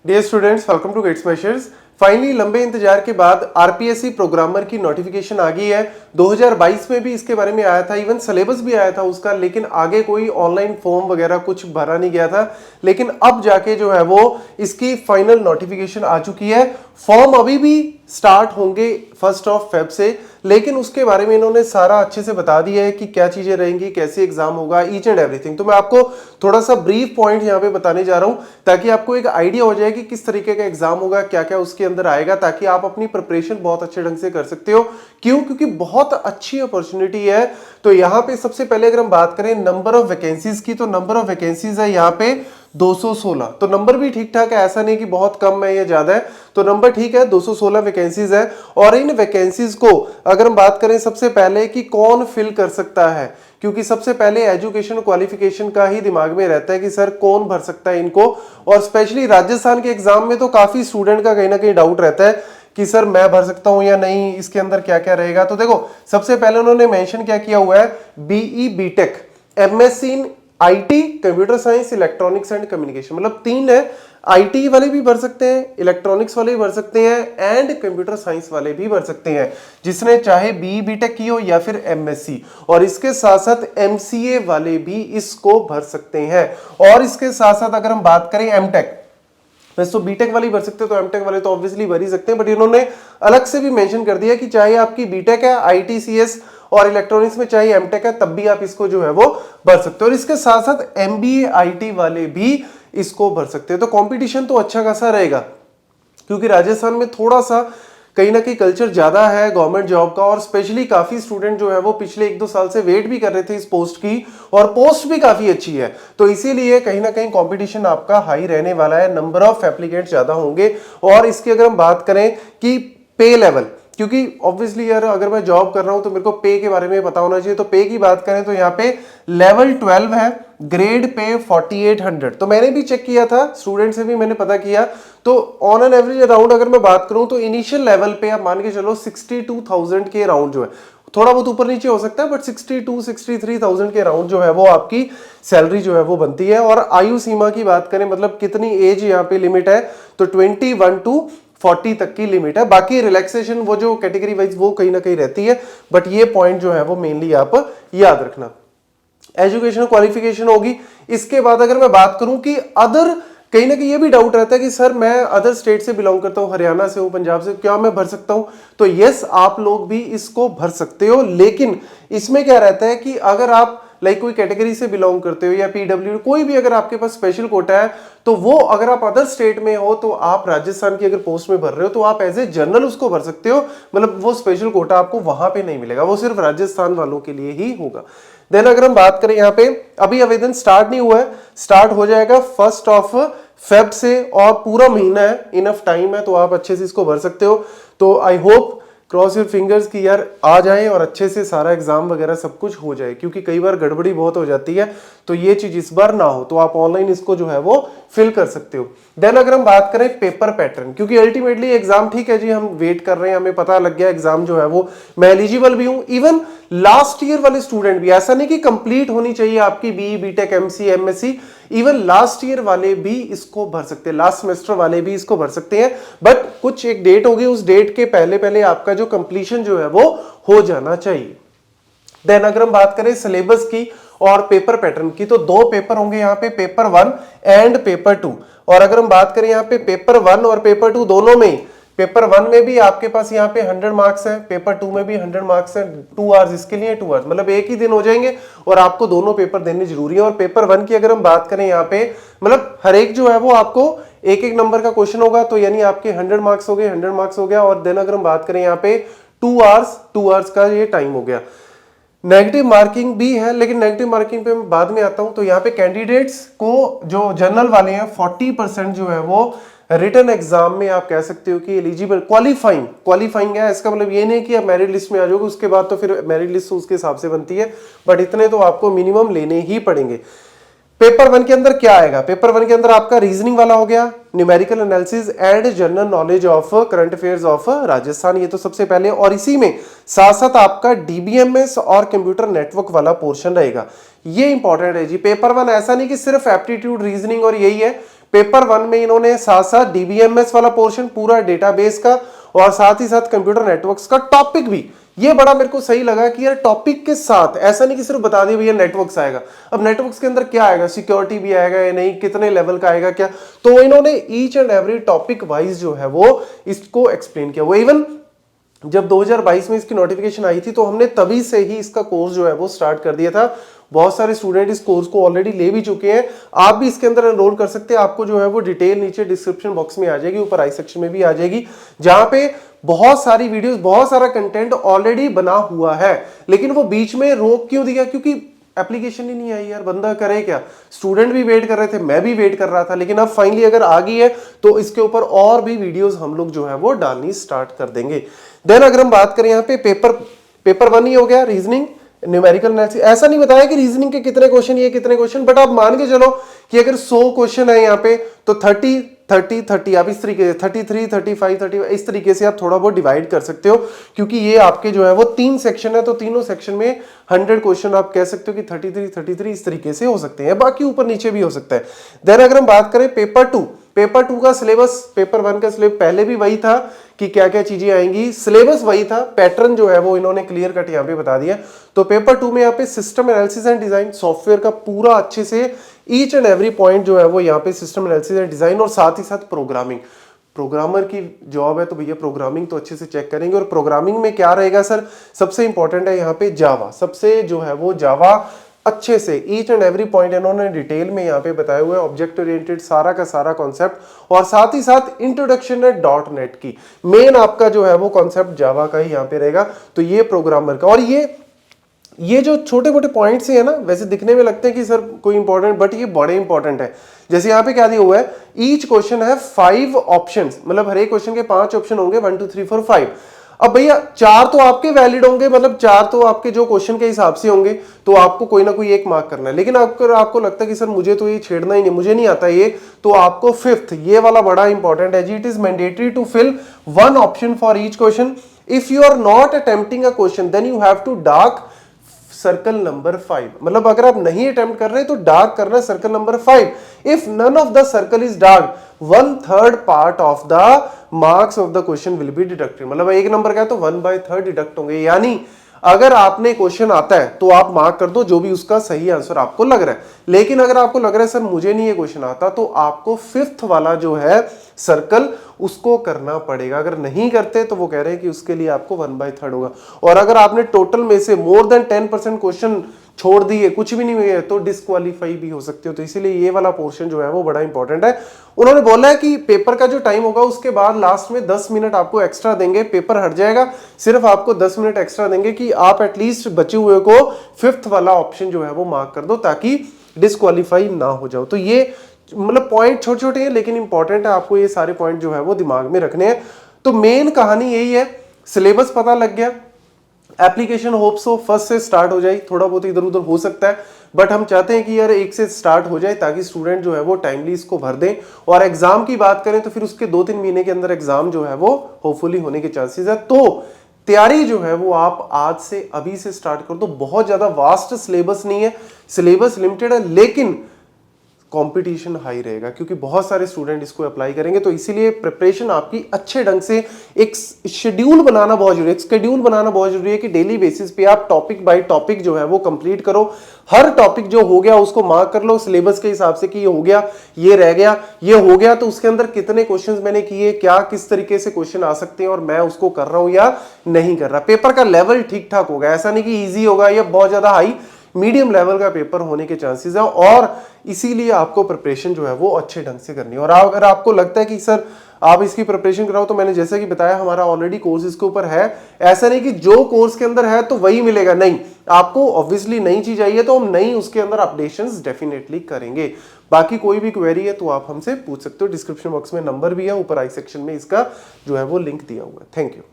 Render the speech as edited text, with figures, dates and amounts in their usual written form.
Dear students, welcome to Gate Smashers. Finally लंबे इंतजार के बाद आरपीएससी प्रोग्रामर की नोटिफिकेशन आ गई है। 2022 में भी इसके बारे में आया था, इवन सिलेबस भी आया था उसका, लेकिन आगे कोई ऑनलाइन फॉर्म वगैरह कुछ भरा नहीं गया था। लेकिन अब जाके जो है वो इसकी फाइनल नोटिफिकेशन आ चुकी है। फॉर्म अभी भी स्टार्ट होंगे 1 फ़रवरी से, लेकिन उसके बारे में इन्होंने सारा अच्छे से बता दिया है कि क्या चीजें रहेंगी, कैसे एग्जाम होगा, ईच एंड एवरीथिंग। तो मैं आपको थोड़ा सा ब्रीफ पॉइंट यहाँ पे बताने जा रहा हूं ताकि आपको एक आइडिया हो जाए कि किस तरीके का एग्जाम होगा, क्या क्या उसके अंदर आएगा, ताकि आप अपनी प्रिपरेशन बहुत अच्छे ढंग से कर सकते हो। क्यों? क्योंकि बहुत अच्छी अपॉर्चुनिटी है। तो यहाँ पे सबसे पहले अगर हम बात करें नंबर ऑफ वैकेंसीज की, तो नंबर ऑफ वैकेंसीज है यहाँ पे 216। तो नंबर भी ठीक ठाक है, ऐसा नहीं कि बहुत कम है या ज्यादा है, तो नंबर ठीक है, 216 वैकेंसीज है। और इन वैकेंसीज को अगर हम बात करें सबसे पहले कि कौन फिल कर सकता है, क्योंकि सबसे पहले एजुकेशन क्वालिफिकेशन का ही दिमाग में रहता है कि सर कौन भर सकता है इनको। और स्पेशली राजस्थान के एग्जाम में तो काफी स्टूडेंट का कहीं ना कहीं डाउट रहता है कि सर मैं भर सकता हूं या नहीं, इसके अंदर क्या क्या रहेगा। तो देखो सबसे पहले उन्होंने मेंशन क्या किया हुआ है, BE BTech, MSc in IT, computer science, electronics and communication, मतलब 3 है। आईटी वाले भी भर सकते हैं, इलेक्ट्रॉनिक्स वाले भी भर सकते हैं एंड कंप्यूटर साइंस वाले भी भर सकते हैं, जिसने चाहे बीई बीटेक की हो या फिर एमएससी। और इसके साथ साथ एमसीए वाले भी इसको भर सकते हैं। और इसके साथ साथ अगर हम बात करें एमटेक, वैसे तो बीटेक वाले भर सकते हैं, तो एमटेक वाले तो ऑब्वियसली भर ही सकते हैं, बट इन्होंने अलग से भी मेंशन कर दिया कि चाहे आपकी बीटेक है, आईटीसीएस और इलेक्ट्रॉनिक्स में चाहे एमटेक है, तब भी आप इसको जो है वो भर सकते हो। और इसके साथ साथ एमबीए आईटी वाले भी इसको भर सकते हैं। तो कंपटीशन तो अच्छा खासा रहेगा, क्योंकि राजस्थान में थोड़ा सा कहीं ना कहीं कल्चर ज्यादा है गवर्नमेंट जॉब का, और स्पेशली काफी स्टूडेंट जो है वो पिछले 1-2 साल से वेट भी कर रहे थे इस पोस्ट की, और पोस्ट भी काफी अच्छी है। तो इसीलिए कहीं ना कहीं कंपटीशन आपका हाई रहने वाला है, नंबर ऑफ एप्लीकेंट ज्यादा होंगे। और इसकी अगर हम बात करें कि पे लेवल, क्योंकि ऑब्वियसली यार अगर मैं जॉब कर रहा हूं तो मेरे को पे के बारे में पता होना चाहिए। तो पे की बात करें तो यहाँ पे लेवल 12 है, ग्रेड पे 4800। तो मैंने भी चेक किया था, स्टूडेंट से भी मैंने पता किया, तो ऑन एन एवरेज अराउंड अगर मैं बात करूं तो इनिशियल लेवल पे आप मान के चलो 62,000 के अराउंड जो है, थोड़ा बहुत ऊपर नीचे हो सकता है, बट 62-63,000 के अराउंड जो है वो आपकी सैलरी जो है वो बनती है। और आयु सीमा की बात करें, मतलब कितनी एज यहाँ पे लिमिट है, तो 21 to 40 तक की लिमिट है। बाकी रिलैक्सेशन वो जो कैटेगरी वाइज वो कहीं ना कहीं रहती है, बट ये पॉइंट जो है वो मेनली आप याद रखना। एजुकेशन क्वालिफिकेशन होगी। इसके बाद अगर मैं बात करूं कि अदर, कहीं ना कहीं ये भी डाउट रहता है कि सर मैं अदर स्टेट से बिलोंग करता हूं, हरियाणा से हूं, पंजाब से, क्या मैं भर सकता हूं? तो यस, आप लोग भी इसको भर सकते हो, लेकिन इसमें क्या रहता है कि अगर आप कोई कैटेगरी से बिलोंग करते हो या पीडब्ल्यू, कोई भी अगर आपके पास स्पेशल कोटा है, तो वो अगर आप अदर स्टेट में हो, तो आप राजस्थान की अगर पोस्ट में भर रहे हो तो आप एज ए जनरल उसको भर सकते हो। मतलब वो स्पेशल कोटा आपको वहां पे नहीं मिलेगा, वो सिर्फ राजस्थान वालों के लिए ही होगा। देन अगर हम बात करें यहाँ पे, अभी आवेदन स्टार्ट नहीं हुआ है, स्टार्ट हो जाएगा 1 फ़रवरी से, और पूरा महीना है, इनफ टाइम है, तो आप अच्छे से इसको भर सकते हो। तो I hope, cross your fingers कि यार आ जाए और अच्छे से सारा एग्जाम वगैरह सब कुछ हो जाए, क्योंकि कई बार गड़बड़ी बहुत हो जाती है, तो ये चीज इस बार ना हो, तो आप ऑनलाइन इसको जो है वो फिल कर सकते हो। देन अगर हम बात करें पेपर पैटर्न, क्योंकि अल्टीमेटली एग्जाम, ठीक है जी हम वेट कर रहे हैं, हमें पता लग गया एग्जाम जो है वो मैं एलिजिबल भी हूं, इवन लास्ट ईयर वाले स्टूडेंट भी, ऐसा नहीं कि कंप्लीट होनी चाहिए आपकी BE BTech MC MSc, even last year वाले भी इसको भर सकते हैं, लास्ट सेमेस्टर वाले भी इसको भर सकते हैं। बट कुछ एक डेट होगी, उस डेट के पहले पहले आपका जो कंप्लीशन जो है वो हो जाना चाहिए। देन अगर हम बात करें सिलेबस की और पेपर पैटर्न की, तो 2 पेपर होंगे यहाँ पे, पेपर 1 एंड पेपर 2। और अगर हम बात करें यहाँ पे पेपर 1 और पेपर 2 दोनों में, पेपर 1 में भी आपके पास यहाँ पे 100 मार्क्स है, पेपर 2 में भी 100 मार्क्स है, 2 आवर्स इसके लिए, 2 आवर्स, मतलब एक ही दिन हो जाएंगे, और आपको दोनों पेपर देने जरूरी है। और पेपर 1 की अगर हम बात करें यहाँ पे, मतलब हर एक जो है वो आपको एक एक नंबर का क्वेश्चन होगा, तो यानी आपके 100 मार्क्स हो गए, 100 मार्क्स हो गया। और देन अगर हम बात करें यहाँ पे 2 आवर्स का ये टाइम हो गया। नेगेटिव मार्किंग भी है, लेकिन नेगेटिव मार्किंग पे मैं बाद में आता हूं। तो यहाँ पे कैंडिडेट्स को जो जनरल वाले हैं 40% जो है वो रिटन एग्जाम में आप कह सकते हो कि एलिजिबल, क्वालिफाइंग है। इसका मतलब ये नहीं कि आप मेरिट लिस्ट में आ जाओगे, उसके बाद तो फिर मेरिट लिस्ट उसके हिसाब से बनती है, बट इतने तो आपको मिनिमम लेने ही पड़ेंगे। पेपर 1 के अंदर क्या आएगा, पेपर 1 के अंदर आपका रीजनिंग वाला हो गया, numerical analysis and general knowledge of current affairs of Rajasthan, ये तो सबसे पहले। और इसी में साथ साथ आपका डीबीएमएस और कंप्यूटर नेटवर्क वाला पोर्शन रहेगा, ये इंपॉर्टेंट है जी। पेपर 1 ऐसा नहीं कि सिर्फ एप्टीट्यूड रीजनिंग और यही है, पेपर 1 में इन्होंने साथ साथ डीबीएमएस वाला पोर्शन पूरा डेटाबेस का और साथ ही साथ कंप्यूटर नेटवर्क्स का टॉपिक भी, ये बड़ा मेरे को सही लगा कि यार टॉपिक के साथ ऐसा नहीं कि सिर्फ बता दिया भैया नेटवर्क्स आएगा। अब नेटवर्क्स के अंदर क्या आएगा, सिक्योरिटी भी आएगा या नहीं, कितने लेवल का आएगा क्या, तो इन्होंने each and every topic wise जो है वो इसको एक्सप्लेन किया। वो इवन जब 2022 में इसकी नोटिफिकेशन आई थी तो हमने तभी से ही इसका कोर्स जो है वो स्टार्ट कर दिया था। बहुत सारे स्टूडेंट इस कोर्स को ऑलरेडी ले भी चुके हैं, आप भी इसके अंदर एनरोल कर सकते हैं। आपको जो है वो डिटेल नीचे डिस्क्रिप्शन बॉक्स में आ जाएगी, ऊपर आई सेक्शन में भी आ जाएगी, जहां पे बहुत सारी वीडियोस, बहुत सारा कंटेंट ऑलरेडी बना हुआ है। लेकिन वो बीच में रोक क्यों दिया, क्योंकि एप्लीकेशन ही नहीं आई यार, बंदा करे क्या। स्टूडेंट भी वेट कर रहे थे, मैं भी वेट कर रहा था, लेकिन अब फाइनली अगर आ गई है तो इसके ऊपर और भी वीडियोस हम लोग जो है वो डालनी स्टार्ट कर देंगे। देन अगर हम बात करें यहाँ पे पेपर 1 ही हो गया, रीजनिंग, न्यूमेरिकल एनालिसिस। ऐसा नहीं बताया कि रीजनिंग के कितने क्वेश्चन, ये कितने क्वेश्चन, बट आप मान के चलो कि अगर 100 क्वेश्चन है यहाँ पे तो 30 30 30 आप इस तरीके से 33 35 30 इस तरीके से आप थोड़ा बहुत डिवाइड कर सकते हो, क्योंकि ये आपके जो है वो 3 सेक्शन है, तो तीनों सेक्शन में 100 क्वेश्चन आप कह सकते हो कि 33 इस तरीके से हो सकते हैं, बाकी ऊपर नीचे भी हो सकता है। देन अगर हम बात करें पेपर 2 का सिलेबस, पेपर 1 का सिलेबस पहले भी वही था कि क्या क्या चीजें आएंगी, सिलेबस वही था, पैटर्न जो है वो इन्होंने क्लियर कट यहाँ पे बता दिया। तो पेपर 2 में यहाँ पे system analysis and design, software का पूरा अच्छे से ईच एंड एवरी पॉइंट जो है वो यहाँ पे सिस्टम एनालिसिस एंड डिजाइन, और साथ ही साथ प्रोग्रामिंग। प्रोग्रामर की जॉब है तो भैया प्रोग्रामिंग तो अच्छे से चेक करेंगे। और प्रोग्रामिंग में क्या रहेगा सर, सबसे इंपॉर्टेंट है यहाँ पे जावा, सबसे जो है वो जावा अच्छे से ईच एंड एवरी पॉइंट इन्होंने डिटेल में यहाँ पे बताया हुआ है, ऑब्जेक्ट ओरिएंटेड सारा का सारा कॉन्सेप्ट, और साथ ही साथ इंट्रोडक्शन है .NET की। मेन आपका जो है वो कॉन्सेप्ट जावा का ही यहाँ पे रहेगा, तो ये प्रोग्रामर का। और ये जो छोटे मोटे पॉइंट्स है ना, वैसे दिखने में लगते हैं कि सर कोई इंपॉर्टेंट, बट ये बड़े इंपॉर्टेंट है। जैसे यहाँ पे क्या दिया हुआ है, ईच क्वेश्चन है 5 ऑप्शंस, मतलब हर एक क्वेश्चन के 5 ऑप्शन होंगे, 1 2 3 4 5। अब भैया 4 तो आपके वैलिड होंगे, मतलब 4 तो आपके जो क्वेश्चन के हिसाब से होंगे, तो आपको कोई ना कोई एक मार्क करना है। लेकिन आपको लगता है कि सर मुझे तो ये छेड़ना ही नहीं, मुझे नहीं आता ये, तो आपको 5th, ये वाला बड़ा इंपॉर्टेंट है जी, it is mandatory to fill 1 option for each question. If you are not attempting a question then you have to dark circle number 5, मतलब अगर आप नहीं अटेम्प्ट कर रहे तो डार्क करना circle number 5। If none of the circle is dark 1/3 part of the marks of the question will be deducted, मतलब 1 number का है तो 1/3 डिडक्ट होंगे। यानी अगर आपने क्वेश्चन आता है तो आप मार्क कर दो जो भी उसका सही आंसर आपको लग रहा है। लेकिन अगर आपको लग रहा है सर मुझे नहीं ये क्वेश्चन आता, तो आपको 5th वाला जो है सर्कल उसको करना पड़ेगा। अगर नहीं करते तो वो कह रहे हैं कि उसके लिए आपको 1/3 होगा। और अगर आपने टोटल में से मोर देन 10% क्वेश्चन छोड़ दिए, कुछ भी नहीं हुए, तो डिस्क्वालीफाई भी हो सकते हो। तो इसीलिए ये वाला पोर्शन जो है वो बड़ा इंपॉर्टेंट है। उन्होंने बोला है कि पेपर का जो टाइम होगा उसके बाद लास्ट में 10 मिनट आपको एक्स्ट्रा देंगे, पेपर हट जाएगा, सिर्फ आपको 10 मिनट एक्स्ट्रा देंगे कि आप एटलीस्ट बचे हुए को 5th वाला ऑप्शन जो है वो मार्क कर दो, ताकि डिस्क्वालीफाई ना हो जाओ। तो ये मतलब पॉइंट छोटे छोटे हैं लेकिन इंपॉर्टेंट है, आपको ये सारे पॉइंट जो है वो दिमाग में रखने हैं। तो मेन कहानी यही है, सिलेबस पता लग गया, एप्लीकेशन होप सो 1st से स्टार्ट हो जाए, थोड़ा बहुत इधर उधर हो सकता है, बट हम चाहते हैं कि यार 1 से स्टार्ट हो जाए ताकि स्टूडेंट जो है वो टाइमली इसको भर दें। और एग्जाम की बात करें तो फिर उसके 2-3 महीने के अंदर एग्जाम जो है वो होपफुली होने के चांसेस है। तो तैयारी जो है वो आप आज से अभी से स्टार्ट कर दो। बहुत ज्यादा वास्ट सिलेबस नहीं है, सिलेबस लिमिटेड है, लेकिन कंपटीशन हाई रहेगा क्योंकि बहुत सारे स्टूडेंट इसको अप्लाई करेंगे। तो इसीलिए प्रिपरेशन आपकी अच्छे ढंग से, एक शेड्यूल बनाना बहुत जरूरी है, एक शेड्यूल बनाना बहुत जरूरी है कि डेली बेसिस पे आप टॉपिक बाय टॉपिक जो है वो कंप्लीट करो। हर टॉपिक जो हो गया उसको मार्क कर लो सिलेबस के हिसाब से कि ये हो गया, ये रह गया, ये हो गया, तो उसके अंदर कितने क्वेश्चंस मैंने किए, क्या किस तरीके से क्वेश्चन आ सकते हैं और मैं उसको कर रहा हूं या नहीं कर रहा। पेपर का लेवल ठीक ठाक होगा, ऐसा नहीं कि ईजी होगा या बहुत ज्यादा हाई, मीडियम लेवल का पेपर होने के चांसेस है। और इसीलिए आपको प्रिपरेशन जो है वो अच्छे ढंग से करनी है। और अगर आपको लगता है कि सर आप इसकी प्रिपरेशन कराओ, तो मैंने जैसे कि बताया हमारा ऑलरेडी कोर्स इसके ऊपर है। ऐसा नहीं कि जो कोर्स के अंदर है तो वही मिलेगा, नहीं, आपको ऑब्वियसली नई चीज आई है तो हम नई उसके अंदर अपडेशंस डेफिनेटली करेंगे। बाकी कोई भी क्वेरी है तो आप हमसे पूछ सकते हो, डिस्क्रिप्शन बॉक्स में नंबर भी है, ऊपर आई सेक्शन में इसका जो है वो लिंक दिया हुआ है। Thank you.